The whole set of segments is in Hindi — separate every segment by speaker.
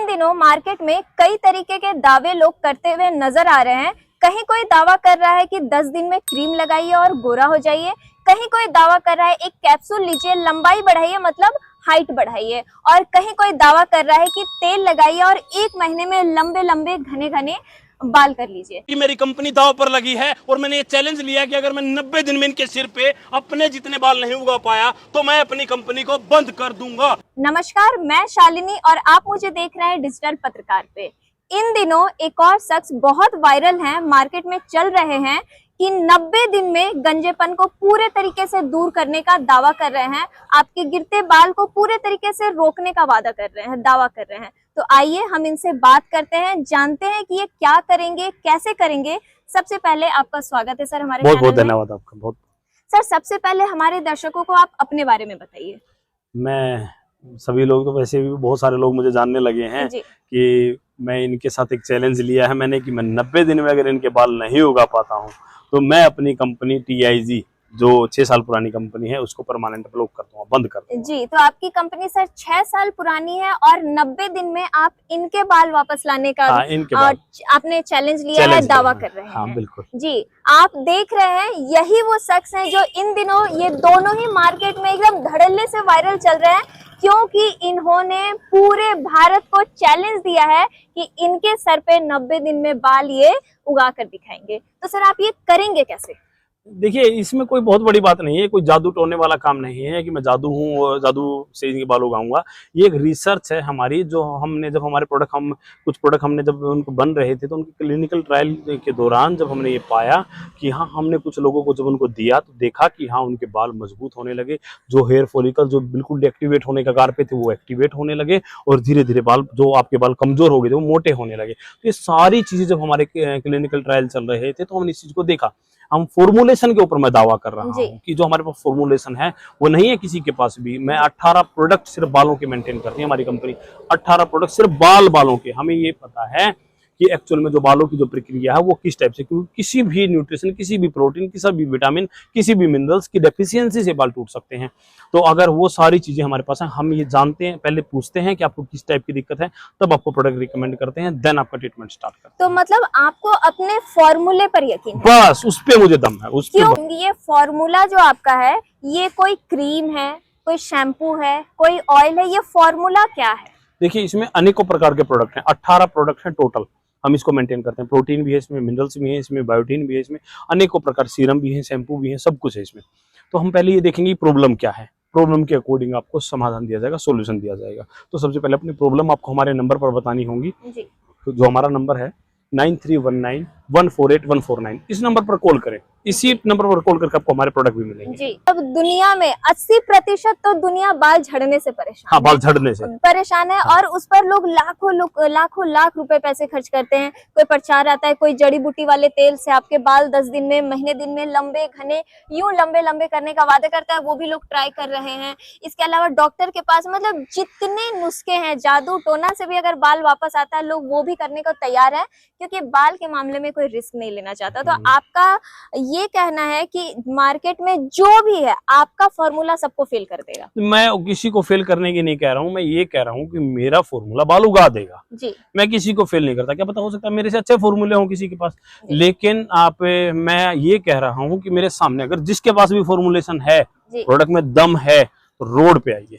Speaker 1: दिनों मार्केट में कई तरीके के दावे लोग करते हुए नजर आ रहे हैं। कहीं कोई दावा कर रहा है कि 10 दिन में क्रीम लगाइए और गोरा हो जाइए, कहीं कोई दावा कर रहा है एक कैप्सूल लीजिए लंबाई बढ़ाइए मतलब हाइट बढ़ाइए, और कहीं कोई दावा कर रहा है कि तेल लगाइए और 1 महीने में लंबे लंबे घने घने बाल कर लीजिए।
Speaker 2: कि मेरी कंपनी दाव पर लगी है और मैंने ये चैलेंज लिया कि अगर मैं 90 दिन में इनके सिर पे अपने जितने बाल नहीं उगा पाया तो मैं अपनी कंपनी को बंद कर दूंगा।
Speaker 1: नमस्कार, मैं शालिनी और आप मुझे देख रहे हैं डिजिटल पत्रकार पे। इन दिनों एक और शख्स बहुत वायरल हैं, मार्केट में चल रहे हैं कि 90 दिन में गंजेपन को पूरे तरीके से दूर करने का दावा कर रहे हैं, आपके गिरते बाल को पूरे तरीके से रोकने का वादा कर रहे हैं, दावा कर रहे हैं। तो आइए हम इनसे बात करते हैं, जानते हैं कि ये क्या करेंगे, कैसे करेंगे। सबसे पहले आपका स्वागत है सर हमारे
Speaker 2: बहुत बहुत धन्यवाद आपका। बहुत
Speaker 1: सर, सबसे पहले हमारे दर्शकों को आप अपने बारे में बताइए।
Speaker 2: सभी लोग तो वैसे भी बहुत सारे लोग मुझे जानने लगे हैं कि मैं इनके साथ एक चैलेंज लिया है मैंने कि मैं 90 दिन में अगर इनके बाल नहीं उगा पाता हूं तो मैं अपनी कंपनी TIG जो 6 साल पुरानी कंपनी है उसको परमानेंट ब्लॉक कर दूंगा, बंद कर दूंगा।
Speaker 1: जी, तो आपकी कंपनी सर 6 साल पुरानी है और 90 दिन में आप इनके बाल वापस लाने का आपने चैलेंज लिया है, दावा कर रहे हैं।
Speaker 2: हाँ, बिल्कुल
Speaker 1: जी, आप देख रहे हैं यही वो शख्स हैं जो इन दिनों ये दोनों ही मार्केट में एकदम धड़ल्ले से वायरल चल रहे हैं, क्योंकि इन्होंने पूरे भारत को चैलेंज दिया है कि इनके सर पे 90 दिन में बाल ये उगा कर दिखाएंगे। तो सर आप ये करेंगे कैसे?
Speaker 2: देखिए, इसमें कोई बहुत बड़ी बात नहीं है, कोई जादू टोने वाला काम नहीं है कि मैं जादू हूँ और जादू से इनके बाल उगाऊंगा। ये एक रिसर्च है हमारी, जो हमने जब हमारे कुछ प्रोडक्ट हमने जब उनको बन रहे थे तो उनके क्लिनिकल ट्रायल के दौरान जब हमने ये पाया कि हाँ, हमने कुछ लोगों को जब उनको दिया तो देखा कि हाँ, उनके बाल मजबूत होने लगे, जो हेयर फॉलिकल जो बिल्कुल डिएक्टिवेट होने का कगार पे थे वो एक्टिवेट होने लगे और धीरे धीरे बाल जो आपके बाल कमजोर हो गए थे वो मोटे होने लगे। तो ये सारी चीजें जब हमारे क्लिनिकल ट्रायल चल रहे थे तो हमने इस चीज को देखा। हम फॉर्मुलेशन के ऊपर मैं दावा कर रहा हूँ कि जो हमारे पास फॉर्मुलेशन है वो नहीं है किसी के पास भी। मैं 18 प्रोडक्ट सिर्फ बालों के मेंटेन करती है हमारी कंपनी, 18 प्रोडक्ट सिर्फ बालों के। हमें ये पता है कि एक्चुअल में जो बालों की जो प्रक्रिया है वो किस टाइप से, क्योंकि किसी भी न्यूट्रिशन, किसी भी प्रोटीन, किसी भी विटामिन, किसी भी मिनरल्स की डेफिशिएंसी से बाल टूट सकते हैं। तो अगर वो सारी चीजें हमारे पास हैं, हम ये जानते हैं, पहले पूछते हैं कि आपको किस टाइप की दिक्कत है, तब आपको प्रोडक्ट रिकमेंड करते हैं, देन आपका ट्रीटमेंट स्टार्ट करते हैं।
Speaker 1: तो मतलब आपको अपने फॉर्मूले पर यकीन है?
Speaker 2: बस उस पे मुझे दम है।
Speaker 1: क्यों? ये फॉर्मूला जो आपका है ये कोई क्रीम है, कोई शैम्पू है, कोई ऑयल है, ये फॉर्मूला क्या है?
Speaker 2: देखिए, इसमें अनेकों प्रकार के प्रोडक्ट हैं, 18 प्रोडक्ट हैं टोटल। हम इसको मेंटेन करते हैं, प्रोटीन भी है इसमें, मिनरल्स भी है इसमें, बायोटीन भी है इसमें, अनेकों प्रकार, सीरम भी है, शैम्पू भी है, सब कुछ है इसमें। तो हम पहले ये देखेंगे प्रॉब्लम क्या है, प्रॉब्लम के अकॉर्डिंग आपको समाधान दिया जाएगा, सॉल्यूशन दिया जाएगा। तो सबसे पहले अपनी प्रॉब्लम आपको हमारे नंबर पर बतानी होगी। तो जो हमारा नंबर है 9319148149, इस नंबर पर कॉल करें। इसी नंबर पर कॉल करके आपको हमारे प्रोडक्ट भी मिलेंगे।
Speaker 1: जी, अब दुनिया में 80% तो दुनिया बाल झड़ने से परेशान।
Speaker 2: हाँ, बाल झड़ने से
Speaker 1: परेशान है। और उस पर लोग लाखों लाख रुपए पैसे खर्च करते हैं। कोई प्रचार आता है, कोई जड़ी बूटी वाले तेल से आपके बाल 10 दिन में, महीने दिन में लंबे घने यूं लंबे लंबे करने का वादा करता है, वो भी लोग ट्राई कर रहे हैं। इसके अलावा डॉक्टर के पास मतलब जितने नुस्खे हैं, जादू टोना से भी अगर बाल वापस आता है लोग वो भी करने को तैयार है, क्योंकि बाल के मामले में कोई रिस्क नहीं लेना चाहता। तो आपका ये कहना है कि मार्केट में जो भी है आपका फॉर्मूला सबको फेल कर देगा?
Speaker 2: मैं किसी को फेल करने की नहीं कह रहा हूँ, मैं ये कह रहा हूँ कि मेरा फॉर्मूला बाल उगा देगा जी। मैं किसी को फेल नहीं करता, क्या पता हो सकता है मेरे से अच्छे फॉर्मूले हों किसी के पास, लेकिन मैं ये कह रहा हूँ कि मेरे सामने अगर जिसके पास भी फॉर्मुलेशन है, प्रोडक्ट में दम है, रोड पे आइए।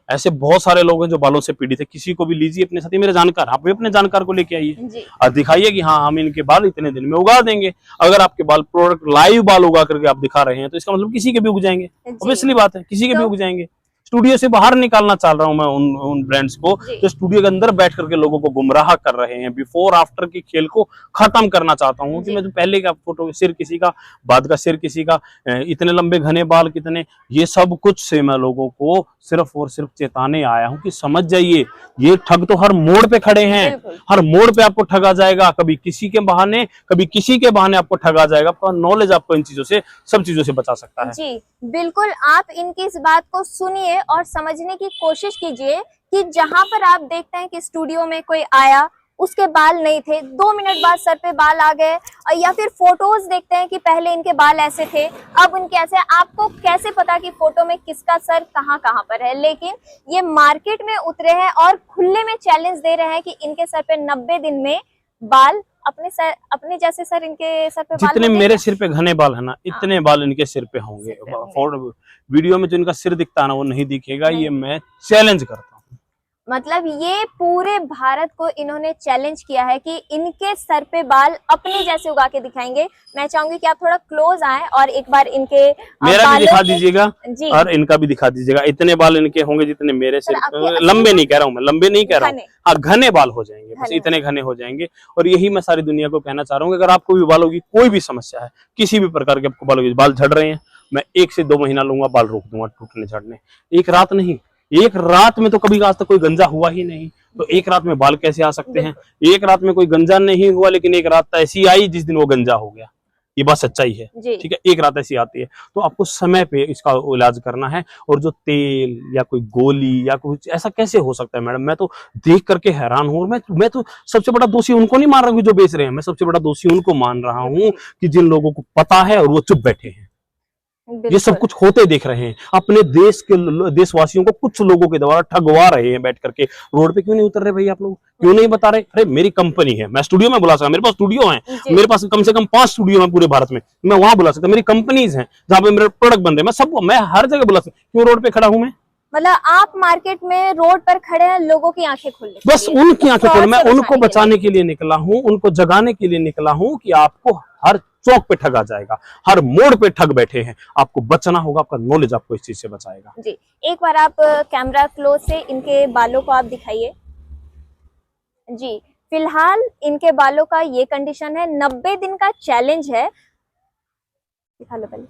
Speaker 2: ऐसे बहुत सारे लोग हैं जो बालों से पीड़ित है, किसी को भी लीजिए अपने साथ, मेरे जानकार, आप भी अपने जानकार को लेके आइए और दिखाइए कि हाँ, हम इनके बाल इतने दिन में उगा देंगे। अगर आपके बाल प्रोडक्ट लाइव बाल उगा करके आप दिखा रहे हैं तो इसका मतलब किसी के भी उग जाएंगे, ऑब्वियसली बात है, किसी के भी उग जाएंगे। स्टूडियो से बाहर निकालना चाह रहा हूं मैं उन ब्रांड्स को जो स्टूडियो के अंदर बैठ करके लोगों को गुमराह कर रहे हैं। बिफोर आफ्टर के खेल को खत्म करना चाहता हूं कि मैं जो पहले का फोटो, सिर किसी का, बाद का सिर किसी का, इतने लंबे घने बाल कितने, ये सब कुछ से मैं लोगों को सिर्फ और सिर्फ चेताने आया हूं कि समझ जाइए, ये ठग तो हर मोड़ पे खड़े हैं, हर मोड़ पे आपको ठगा जाएगा, कभी किसी के बहाने, कभी किसी के बहाने आपको ठगा जाएगा। आपका नॉलेज आपको इन चीजों से, सब चीजों से बचा सकता है।
Speaker 1: जी बिल्कुल, आप इनकी इस बात को सुनिए और समझने की कोशिश कीजिए कि जहां पर आप देखते हैं कि स्टूडियो में कोई आया, उसके बाल नहीं थे, 2 मिनट बाद सर पे बाल आ गए, या फिर फोटोज देखते हैं कि पहले इनके बाल ऐसे थे अब उनके ऐसे। आपको कैसे पता कि फोटो में किसका सर कहाँ कहाँ पर है? लेकिन ये मार्केट में उतरे हैं और खुले में चैलेंज दे रहे हैं कि इनके सर पे 90 दिन में बाल अपने जैसे सर इनके सर पे
Speaker 2: जितने
Speaker 1: बाल
Speaker 2: मेरे सिर पे घने बाल है ना, इतने बाल इनके सिर पे होंगे। वीडियो में जो इनका सिर दिखता है ना वो नहीं दिखेगा, ये मैं चैलेंज करता हूँ।
Speaker 1: मतलब ये पूरे भारत को इन्होंने चैलेंज किया है कि इनके सर पे बाल अपने जैसे उगा के दिखाएंगे। मैं चाहूंगी कि आप थोड़ा क्लोज आए और एक बार इनके
Speaker 2: मेरा भी दिखा दीजिएगा
Speaker 1: जी,
Speaker 2: और इनका भी दिखा दीजिएगा। इतने बाल इनके होंगे जितने मेरे सिर पे। लंबे नहीं कह रहा हूँ मैं, लंबे नहीं कह रहा हूँ, हाँ घने बाल हो जाएंगे, बस इतने घने हो जाएंगे। और यही मैं सारी दुनिया को कहना चाह रहा हूँ कि अगर आपको भी बालों की कोई भी समस्या है, किसी भी प्रकार के आपको बालों की, बाल झड़ रहे हैं, मैं 1 से 2 महीना लूंगा, बाल रोक दूंगा टूटने झड़ने। एक रात नहीं, एक रात में तो कभी आज तक कोई गंजा हुआ ही नहीं, तो एक रात में बाल कैसे आ सकते हैं? एक रात में कोई गंजा नहीं हुआ, लेकिन एक रात ऐसी आई जिस दिन वो गंजा हो गया। ये बात सच्चाई है, ठीक है। एक रात ऐसी आती है, तो आपको समय पे इसका इलाज करना है। और जो तेल या कोई गोली या कुछ ऐसा कैसे हो सकता है मैडम? मैं तो देख करके हैरान हूँ। मैं तो सबसे बड़ा दोषी उनको नहीं मान रहा हूँ जो बेच रहे हैं, मैं सबसे बड़ा दोषी उनको मान रहा हूँ कि जिन लोगों को पता है और वो चुप बैठे हैं। ये सब कुछ होते देख रहे हैं, अपने देश के देशवासियों को कुछ लोगों के द्वारा ठगवा रहे हैं बैठ करके। रोड पे क्यों नहीं उतर रहे भाई आप लोग? क्यों नहीं बता रहे? अरे मेरी कंपनी है, मैं स्टूडियो में बुला सकता, मेरे पास स्टूडियो है, मेरे पास कम से कम 5 स्टूडियो है पूरे भारत में, मैं वहां बुला सकता। मेरी कंपनीज हैं जहां पे मेरे प्रोडक्ट बन रहे हैं, मैं हर जगह बुला सकता। क्यों रोड पे खड़ा हूं मैं?
Speaker 1: मतलब आप मार्केट में रोड पर खड़े हैं लोगों की आंखें खोलने,
Speaker 2: बस उनकी आंखें खोलने। मैं उनको बचाने के लिए निकला हूँ, उनको जगाने के लिए निकला हूँ कि आपको हर चौक पे ठगा जाएगा, हर मोड़ पे ठग बैठे हैं, आपको बचना होगा। आपका नॉलेज आपको इस चीज से बचाएगा।
Speaker 1: जी, एक बार आप कैमरा क्लोज से इनके बालों को आप दिखाइए। जी, फिलहाल इनके बालों का ये कंडीशन है, 90 दिन का चैलेंज है। दिखा लो पहले।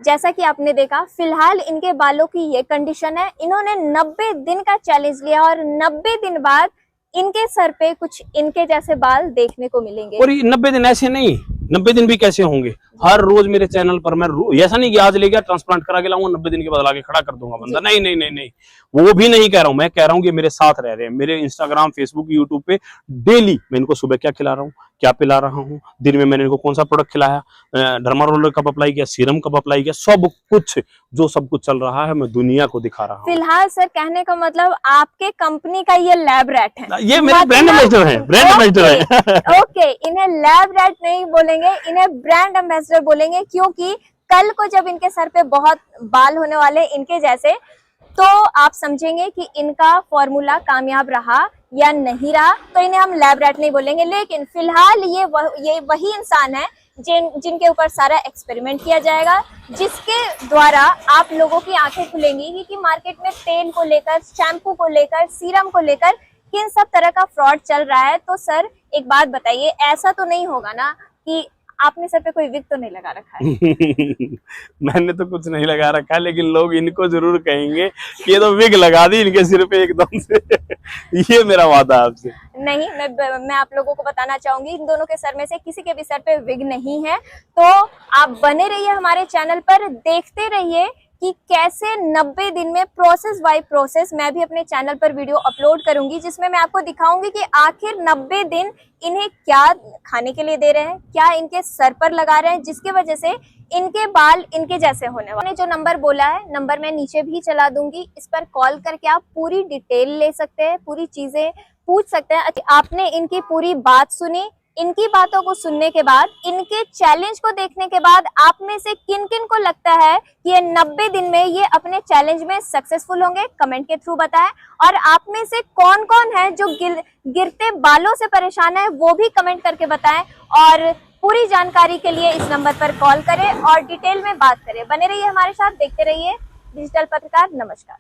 Speaker 1: जैसा कि आपने देखा, फिलहाल इनके बालों की ये कंडीशन है। इन्होंने 90 दिन का चैलेंज लिया और 90 दिन बाद इनके सर पे कुछ इनके जैसे बाल देखने को मिलेंगे।
Speaker 2: और ये 90 दिन ऐसे नहीं, 90 दिन भी कैसे होंगे? हर रोज मेरे चैनल पर मैं ऐसा नहीं कि आज ले गया ट्रांसप्लांट करा के लाऊंगा, 90 दिन के बाद लाके खड़ा कर दूंगा बंदा। नहीं नहीं नहीं नहीं, वो भी नहीं कह रहा हूं। मैं कह रहा हूं कि मेरे साथ रह रहे हैं, मेरे इंस्टाग्राम, फेसबुक, यूट्यूब पे डेली मैं इनको सुबह क्या खिला रहा हूँ, क्या पिला रहा हूँ, दिन में मैंने इनको कौन सा प्रोडक्ट खिलाया, डर्मा रोलर कब अप्लाई किया, सीरम कब अप्लाई किया, सब कुछ जो सब कुछ चल रहा है मैं दुनिया को दिखा रहा हूँ।
Speaker 1: फिलहाल सर कहने का मतलब आपके कंपनी का ये लैब रैट है,
Speaker 2: ये मेरे ब्रांड एम्बेसडर है, ब्रांड एम्बेसडर है।
Speaker 1: ओके, इन्हें लैब रैट नहीं बोलेंगे, इन्हें ब्रांड एम्बेसडर बोलेंगे, क्योंकि कल को जब इनके सर पे बहुत बाल होने वाले इनके जैसे, तो आप समझेंगे कि इनका फॉर्मूला कामयाब रहा या नहीं रहा। तो इन्हें हम लैब रैट नहीं बोलेंगे। लेकिन फिलहाल ये वही इंसान है जिनके ऊपर सारा एक्सपेरिमेंट किया जाएगा, जिसके द्वारा आप लोगों की आंखें खुलेंगी कि मार्केट में तेल को लेकर, शैम्पू को लेकर, सीरम को लेकर किन सब तरह का फ्रॉड चल रहा है। तो सर एक बात बताइए, ऐसा तो नहीं होगा ना कि आपने सर पे कोई विग तो नहीं लगा रखा है?
Speaker 2: मैंने तो कुछ नहीं लगा रखा है, लेकिन लोग इनको जरूर कहेंगे कि ये तो विग लगा दी इनके सिर पे एकदम से। ये मेरा वादा आपसे।
Speaker 1: नहीं, मैं आप लोगों को बताना चाहूंगी, इन दोनों के सर में से किसी के भी सर पे विग नहीं है। तो आप बने रहिए हमारे चैनल पर, देखते रहिए कि कैसे 90 दिन में प्रोसेस बाय प्रोसेस मैं भी अपने चैनल पर वीडियो अपलोड करूंगी, जिसमें मैं आपको दिखाऊंगी कि आखिर 90 दिन इन्हें क्या खाने के लिए दे रहे हैं, क्या इनके सर पर लगा रहे हैं, जिसकी वजह से इनके बाल इनके जैसे होने वाले। जो नंबर बोला है, नंबर मैं नीचे भी चला दूंगी, इस पर कॉल करके आप पूरी डिटेल ले सकते हैं, पूरी चीजें पूछ सकते हैं। आपने इनकी पूरी बात सुनी, इनकी बातों को सुनने के बाद, इनके चैलेंज को देखने के बाद आप में से किन किन को लगता है कि ये 90 दिन में ये अपने चैलेंज में सक्सेसफुल होंगे, कमेंट के थ्रू बताएं। और आप में से कौन कौन है जो गिरते बालों से परेशान है, वो भी कमेंट करके बताएं। और पूरी जानकारी के लिए इस नंबर पर कॉल करें और डिटेल में बात करें। बने रहिए हमारे साथ, देखते रहिए डिजिटल पत्रकार। नमस्कार।